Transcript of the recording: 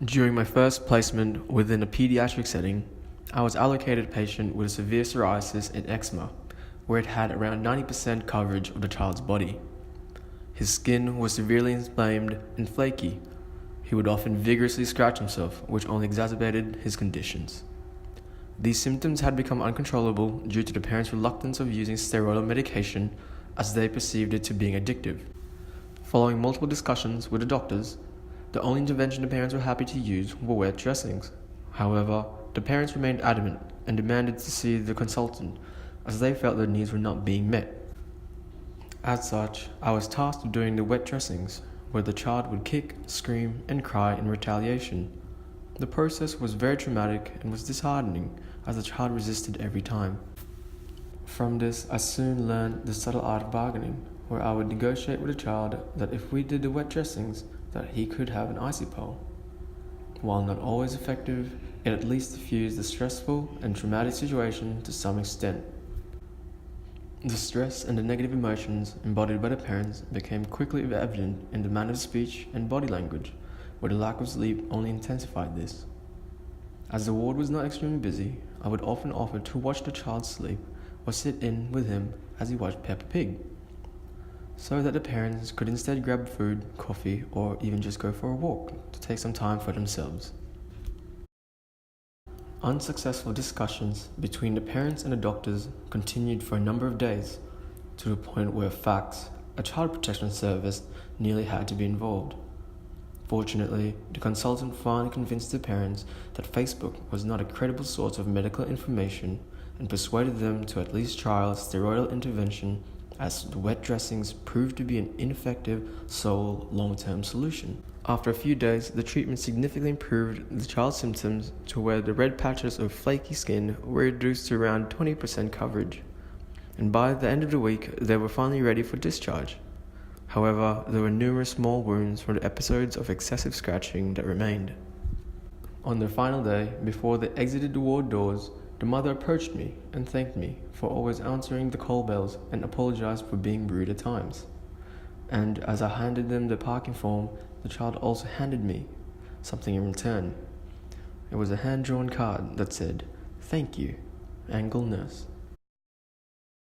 During my first placement within a pediatric setting, I was allocated a patient with severe psoriasis and eczema, where it had around 90% coverage of the child's body. His skin was severely inflamed and flaky. He would often vigorously scratch himself, which only exacerbated his conditions. These symptoms had become uncontrollable due to the parents' reluctance of using steroidal medication as they perceived it to being addictive. Following multiple discussions with the doctors, the only intervention the parents were happy to use were wet dressings. However, the parents remained adamant and demanded to see the consultant as they felt their needs were not being met. As such, I was tasked with doing the wet dressings, where the child would kick, scream, and cry in retaliation. The process was very traumatic and was disheartening as the child resisted every time. From this, I soon learned the subtle art of bargaining, where I would negotiate with the child that if we did the wet dressings, that he could have an icy pole. While not always effective, it at least diffused the stressful and traumatic situation to some extent. The stress and the negative emotions embodied by the parents became quickly evident in the manner of speech and body language, where the lack of sleep only intensified this. As the ward was not extremely busy, I would often offer to watch the child sleep or sit in with him as he watched Peppa Pig, so that the parents could instead grab food, coffee, or even just go for a walk to take some time for themselves. Unsuccessful discussions between the parents and the doctors continued for a number of days, to the point where fax, a child protection service, nearly had to be involved. Fortunately, the consultant finally convinced the parents that Facebook was not a credible source of medical information and persuaded them to at least trial steroidal intervention, as the wet dressings proved to be an ineffective sole long-term solution. After a few days, the treatment significantly improved the child's symptoms to where the red patches of flaky skin were reduced to around 20% coverage, and by the end of the week they were finally ready for discharge. However, there were numerous small wounds from the episodes of excessive scratching that remained. On their final day, before they exited the ward doors, the mother approached me and thanked me for always answering the call bells and apologized for being rude at times. And as I handed them the parking form, the child also handed me something in return. It was a hand-drawn card that said, "Thank you, Angle Nurse."